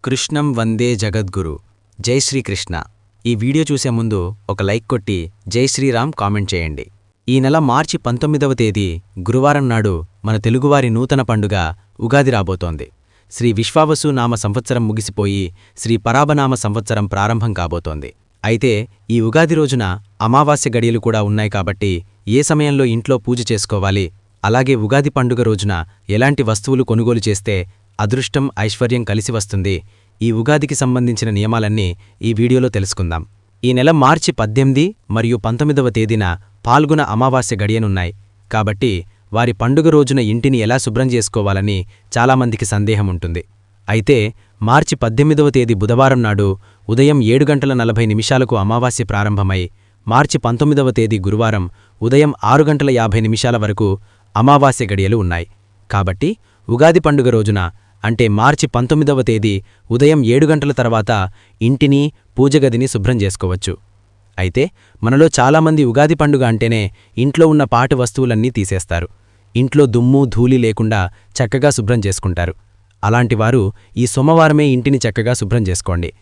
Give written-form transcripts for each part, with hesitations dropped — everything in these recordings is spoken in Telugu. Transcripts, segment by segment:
కృష్ణం వందే జగద్గురు. జై శ్రీకృష్ణ. ఈ వీడియో చూసే ముందు ఒక లైక్ కొట్టి జై శ్రీరామ్ కామెంట్ చేయండి. ఈ నెల మార్చి 19వ తేదీ గురువారం నాడు మన తెలుగువారి నూతన పండుగ ఉగాది రాబోతోంది. శ్రీ విశ్వావసు నామ సంవత్సరం ముగిసిపోయి శ్రీ పరాభనామ సంవత్సరం ప్రారంభం కాబోతోంది. అయితే ఈ ఉగాది రోజున అమావాస్య గడియలు కూడా ఉన్నాయి కాబట్టి ఏ సమయంలో ఇంట్లో పూజ చేసుకోవాలి, అలాగే ఉగాది పండుగ రోజున ఎలాంటి వస్తువులు కొనుగోలు చేస్తే అదృష్టం ఐశ్వర్యం కలిసి వస్తుంది, ఈ ఉగాదికి సంబంధించిన నియమాలన్నీ ఈ వీడియోలో తెలుసుకుందాం. ఈ నెల మార్చి 18 మరియు 19వ తేదీన పాల్గొన అమావాస్య గడియనున్నాయి కాబట్టి వారి పండుగ రోజున ఇంటిని ఎలా శుభ్రం చేసుకోవాలని చాలామందికి సందేహం ఉంటుంది. అయితే మార్చి 18వ తేదీ బుధవారం నాడు ఉదయం 7:40 అమావాస్య ప్రారంభమై మార్చి 19వ తేదీ గురువారం ఉదయం 6:50 వరకు అమావాస్య గడియలు ఉన్నాయి. కాబట్టి ఉగాది పండుగ రోజున అంటే మార్చి 19వ తేదీ ఉదయం 7 గంటల తర్వాత ఇంటిని పూజగదిని శుభ్రం చేసుకోవచ్చు. అయితే మనలో చాలామంది ఉగాది పండుగ అంటేనే ఇంట్లో ఉన్న పాటు వస్తువులన్నీ తీసేస్తారు. ఇంట్లో దుమ్ము ధూళి లేకుండా చక్కగా శుభ్రం చేసుకుంటారు. అలాంటివారు ఈ సోమవారమే ఇంటిని చక్కగా శుభ్రం చేసుకోండి.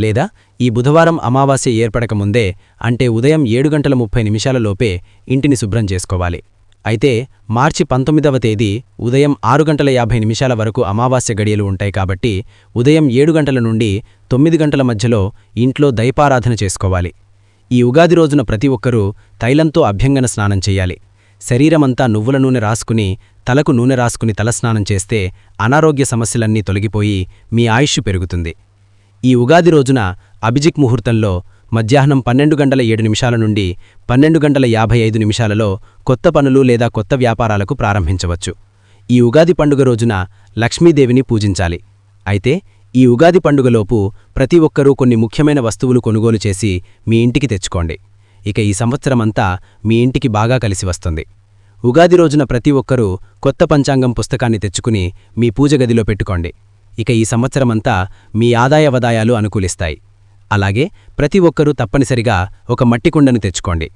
లేదా ఈ బుధవారం అమావాస్య ఏర్పడకముందే అంటే ఉదయం 7:30 ఇంటిని శుభ్రం చేసుకోవాలి. అయితే మార్చి 19వ తేదీ ఉదయం 6:50 వరకు అమావాస్య గడియలు ఉంటాయి కాబట్టి ఉదయం 7 గంటల నుండి 9 గంటల మధ్యలో ఇంట్లో దైపారాధన చేసుకోవాలి. ఈ ఉగాది రోజున ప్రతి ఒక్కరూ తైలంతో అభ్యంగన స్నానం చెయ్యాలి. శరీరమంతా నువ్వుల నూనె రాసుకుని తలకు నూనె రాసుకుని తలస్నానం చేస్తే అనారోగ్య సమస్యలన్నీ తొలగిపోయి మీ ఆయుష్షు పెరుగుతుంది. ఈ ఉగాది రోజున అభిజిక్ ముహూర్తంలో మధ్యాహ్నం 12:07 నుండి 12:55 కొత్త పనులు లేదా కొత్త వ్యాపారాలకు ప్రారంభించవచ్చు. ఈ ఉగాది పండుగ రోజున లక్ష్మీదేవిని పూజించాలి. అయితే ఈ ఉగాది పండుగలోపు ప్రతి ఒక్కరూ కొన్ని ముఖ్యమైన వస్తువులు కొనుగోలు చేసి మీ ఇంటికి తెచ్చుకోండి. ఇక ఈ సంవత్సరమంతా మీ ఇంటికి బాగా కలిసి వస్తుంది. ఉగాది రోజున ప్రతి ఒక్కరూ కొత్త పంచాంగం పుస్తకాన్ని తెచ్చుకుని మీ పూజగదిలో పెట్టుకోండి. ఇక ఈ సంవత్సరమంతా మీ ఆదాయవదాయాలు అనుకూలిస్తాయి. అలాగే ప్రతి ఒక్కరూ తప్పనిసరిగా ఒక మట్టికుండను తెచ్చుకోండి.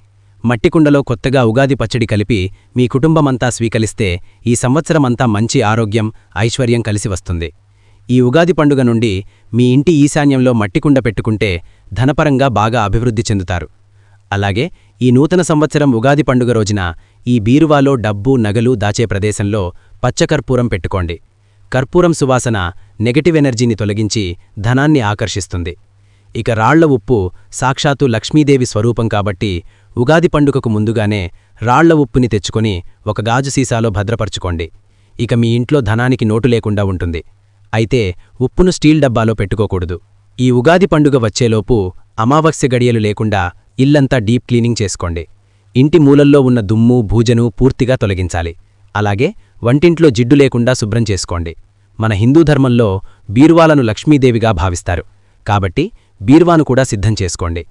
మట్టికుండలో కొత్తగా ఉగాది పచ్చడి కలిపి మీ కుటుంబమంతా స్వీకరిస్తే ఈ సంవత్సరమంతా మంచి ఆరోగ్యం ఐశ్వర్యం కలిసి వస్తుంది. ఈ ఉగాది పండుగ నుండి మీ ఇంటి ఈశాన్యంలో మట్టికుండ పెట్టుకుంటే ధనపరంగా బాగా అభివృద్ధి చెందుతారు. అలాగే ఈ నూతన సంవత్సరం ఉగాది పండుగ రోజున ఈ బీరువాలో డబ్బు నగలు దాచే ప్రదేశంలో పచ్చకర్పూరం పెట్టుకోండి. కర్పూరం సువాసన నెగటివ్ ఎనర్జీని తొలగించి ధనాన్ని ఆకర్షిస్తుంది. ఇక రాళ్ల ఉప్పు సాక్షాత్తు లక్ష్మీదేవి స్వరూపం కాబట్టి ఉగాది పండుగకు ముందుగానే రాళ్ల ఉప్పుని తెచ్చుకొని ఒక గాజు సీసాలో భద్రపరచుకోండి. ఇక మీ ఇంట్లో ధనానికి నోటు లేకుండా ఉంటుంది. అయితే ఉప్పును స్టీల్ డబ్బాలో పెట్టుకోకూడదు. ఈ ఉగాది పండుగ వచ్చేలోపు అమావాస్య గడియలు లేకుండా ఇల్లంతా డీప్ క్లీనింగ్ చేసుకోండి. ఇంటి మూలల్లో ఉన్న దుమ్ము భూజను పూర్తిగా తొలగించాలి. అలాగే వంటింట్లో జిడ్డు లేకుండా శుభ్రం చేసుకోండి. మన హిందూ ధర్మంలో బీరువాలను లక్ష్మీదేవిగా భావిస్తారు కాబట్టి బీరువాను కూడా సిద్ధం చేసుకోండి.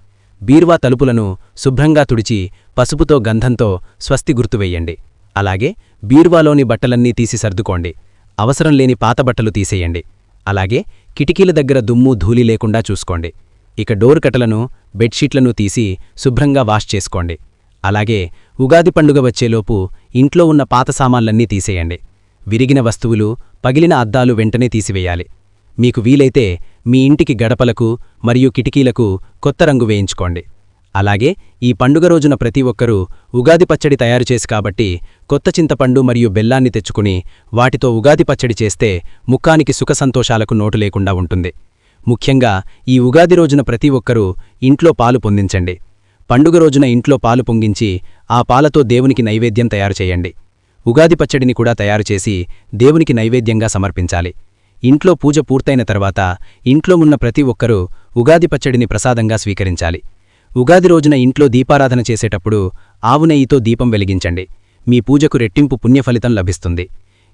బీరువా తలుపులను శుభ్రంగా తుడిచి పసుపుతో గంధంతో స్వస్తి గుర్తువెయ్యండి. అలాగే బీరువాలోని బట్టలన్నీ తీసి సర్దుకోండి. అవసరం లేని పాత బట్టలు తీసేయండి. అలాగే కిటికీల దగ్గర దుమ్ము ధూళి లేకుండా చూసుకోండి. ఇక డోర్ కట్టలను బెడ్షీట్లను తీసి శుభ్రంగా వాష్ చేసుకోండి. అలాగే ఉగాది పండుగ వచ్చేలోపు ఇంట్లో ఉన్న పాత సామాన్లన్నీ తీసేయండి. విరిగిన వస్తువులు పగిలిన అద్దాలు వెంటనే తీసివేయాలి. మీకు వీలైతే మీ ఇంటికి గడపలకు మరియు కిటికీలకు కొత్త రంగు వేయించుకోండి. అలాగే ఈ పండుగ రోజున ప్రతి ఒక్కరూ ఉగాది పచ్చడి తయారుచేసి కాబట్టి కొత్త చింతపండు మరియు బెల్లాన్ని తెచ్చుకుని వాటితో ఉగాది పచ్చడి చేస్తే ముఖానికి సుఖసంతోషాలకు నోటు లేకుండా ఉంటుంది. ముఖ్యంగా ఈ ఉగాది రోజున ప్రతి ఒక్కరూ ఇంట్లో పాలు పొందించండి. పండుగ రోజున ఇంట్లో పాలు పొంగించి ఆ పాలతో దేవునికి నైవేద్యం తయారు చేయండి. ఉగాది పచ్చడిని కూడా తయారుచేసి దేవునికి నైవేద్యంగా సమర్పించాలి. ఇంట్లో పూజ పూర్తయిన తర్వాత ఇంట్లో ఉన్న ప్రతి ఒక్కరూ ఉగాది పచ్చడిని ప్రసాదంగా స్వీకరించాలి. ఉగాది రోజున ఇంట్లో దీపారాధన చేసేటప్పుడు ఆవు నెయ్యితో దీపం వెలిగించండి. మీ పూజకు రెట్టింపు పుణ్యఫలితం లభిస్తుంది.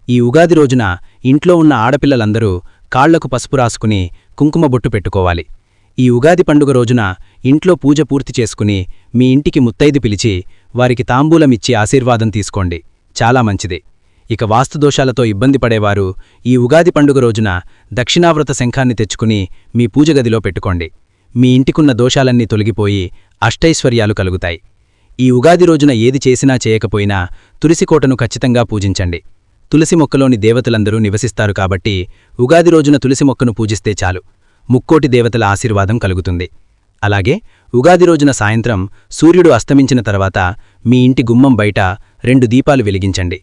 ఈ ఉగాది రోజున ఇంట్లో ఉన్న ఆడపిల్లలందరూ కాళ్లకు పసుపు రాసుకుని కుంకుమ బొట్టు పెట్టుకోవాలి. ఈ ఉగాది పండుగ రోజున ఇంట్లో పూజ పూర్తి చేసుకుని మీ ఇంటికి ముత్తైదు పిలిచి వారికి తాంబూలమిచ్చి ఆశీర్వాదం తీసుకోండి. చాలా మంచిది. ఇక వాస్తుదోషాలతో ఇబ్బంది పడేవారు ఈ ఉగాది పండుగ రోజున దక్షిణావ్రత శంఖాన్ని తెచ్చుకుని మీ పూజగదిలో పెట్టుకోండి. మీ ఇంటికున్న దోషాలన్నీ తొలగిపోయి అష్టైశ్వర్యాలు కలుగుతాయి. ఈ ఉగాది రోజున ఏది చేసినా చేయకపోయినా తులసికోటను ఖచ్చితంగా పూజించండి. తులసి మొక్కలోని దేవతలందరూ నివసిస్తారు కాబట్టి ఉగాది రోజున తులసి మొక్కను పూజిస్తే చాలు ముక్కోటి దేవతల ఆశీర్వాదం కలుగుతుంది. అలాగే ఉగాది రోజున సాయంత్రం సూర్యుడు అస్తమించిన తర్వాత మీ ఇంటి గుమ్మం బయట 2 దీపాలు వెలిగించండి.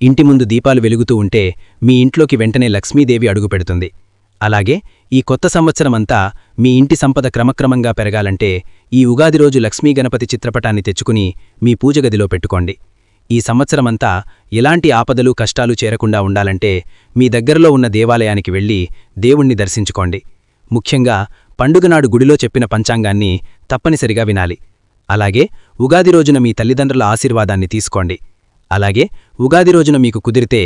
ఇంటి ముందు దీపాలు వెలుగుతూ ఉంటే మీ ఇంట్లోకి వెంటనే లక్ష్మీదేవి అడుగుపెడుతుంది. అలాగే ఈ కొత్త సంవత్సరమంతా మీ ఇంటి సంపద క్రమక్రమంగా పెరగాలంటే ఈ ఉగాది రోజు లక్ష్మీ గణపతి చిత్రపటాన్ని తెచ్చుకుని మీ పూజగదిలో పెట్టుకోండి. ఈ సంవత్సరమంతా ఎలాంటి ఆపదలు కష్టాలు చేరకుండా ఉండాలంటే మీ దగ్గరలో ఉన్న దేవాలయానికి వెళ్లి దేవుణ్ణి దర్శించుకోండి. ముఖ్యంగా పండుగనాడు గుడిలో చెప్పిన పంచాంగాన్ని తప్పనిసరిగా వినాలి. అలాగే ఉగాది రోజున మీ తల్లిదండ్రుల ఆశీర్వాదాన్ని తీసుకోండి. అలాగే ఉగాది రోజున మీకు కుదిరితే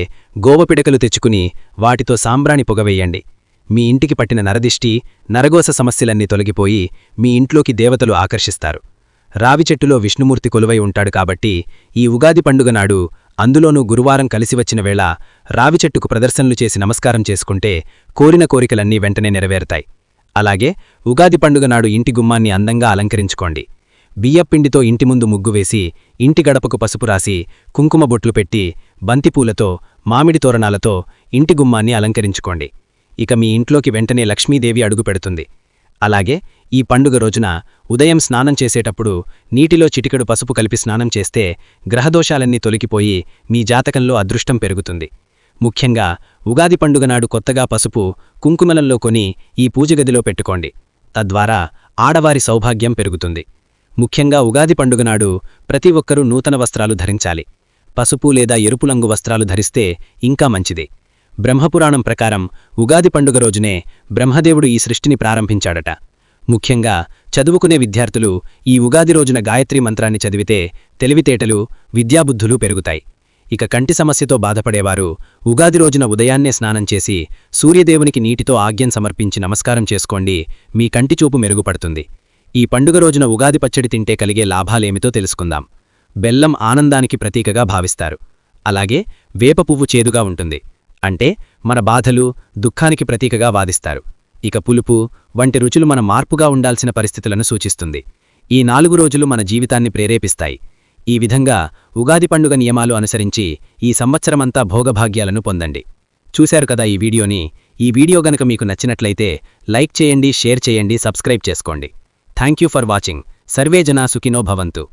గోవపిడకలు తెచ్చుకుని వాటితో సాంబ్రాణి పొగవేయండి. మీ ఇంటికి పట్టిన నరదిష్టి నరగోస సమస్యలన్నీ తొలగిపోయి మీ ఇంట్లోకి దేవతలు ఆకర్షిస్తారు. రావి చెట్టులో విష్ణుమూర్తి కొలువై ఉంటాడు కాబట్టి ఈ ఉగాది పండుగ నాడు, అందులోనూ గురువారం కలిసివచ్చిన వేళ రావి చెట్టుకు ప్రదర్శనలు చేసి నమస్కారం చేసుకుంటే కోరిన కోరికలన్నీ వెంటనే నెరవేరుతాయి. అలాగే ఉగాది పండుగ నాడు ఇంటి గుమ్మాన్ని అందంగా అలంకరించుకోండి. బియ్యపిండితో ఇంటి ముందు ముగ్గు వేసి ఇంటి గడపకు పసుపు రాసి కుంకుమ బొట్లు పెట్టి బంతిపూలతో మామిడి తోరణాలతో ఇంటి గుమ్మాన్ని అలంకరించుకోండి. ఇక మీ ఇంట్లోకి వెంటనే లక్ష్మీదేవి అడుగుపెడుతుంది. అలాగే ఈ పండుగ రోజున ఉదయం స్నానం చేసేటప్పుడు నీటిలో చిటికెడు పసుపు కలిపి స్నానం చేస్తే గ్రహదోషాలన్నీ తొలగిపోయి మీ జాతకంలో అదృష్టం పెరుగుతుంది. ముఖ్యంగా ఉగాది పండుగ నాడు కొత్తగా పసుపు కుంకుమలంలో కొని ఈ పూజగదిలో పెట్టుకోండి. తద్వారా ఆడవారి సౌభాగ్యం పెరుగుతుంది. ముఖ్యంగా ఉగాది పండుగ నాడు ప్రతి ఒక్కరూ నూతన వస్త్రాలు ధరించాలి. పసుపు లేదా ఎరుపులంగు వస్త్రాలు ధరిస్తే ఇంకా మంచిది. బ్రహ్మపురాణం ప్రకారం ఉగాది పండుగ రోజునే బ్రహ్మదేవుడు ఈ సృష్టిని ప్రారంభించాడట. ముఖ్యంగా చదువుకునే విద్యార్థులు ఈ ఉగాది రోజున గాయత్రీ మంత్రాన్ని చదివితే తెలివితేటలు విద్యాబుద్ధులు పెరుగుతాయి. ఇక కంటి సమస్యతో బాధపడేవారు ఉగాది రోజున ఉదయాన్నే స్నానం చేసి సూర్యదేవునికి నీటితో ఆగ్యం సమర్పించి నమస్కారం చేసుకోండి. మీ కంటి చూపు మెరుగుపడుతుంది. ఈ పండుగ రోజున ఉగాది పచ్చడి తింటే కలిగే లాభాలేమితో తెలుసుకుందాం. బెల్లం ఆనందానికి ప్రతీకగా భావిస్తారు. అలాగే వేప పువ్వు చేదుగా ఉంటుంది, అంటే మన బాధలు దుఃఖానికి ప్రతీకగా వాదిస్తారు. ఇక పులుపు వంటి రుచులు మన మార్పుగా ఉండాల్సిన పరిస్థితులను సూచిస్తుంది. ఈ 4 రోజులు మన జీవితాన్ని ప్రేరేపిస్తాయి. ఈ విధంగా ఉగాది పండుగ నియమాలు అనుసరించి ఈ సంవత్సరమంతా భోగభాగ్యాలను పొందండి. చూశారు కదా ఈ వీడియోని. ఈ వీడియో గనక మీకు నచ్చినట్లయితే లైక్ చేయండి, షేర్ చేయండి, సబ్స్క్రైబ్ చేసుకోండి. Thank you for watching. Survey జనా సుఖినో భవంతు.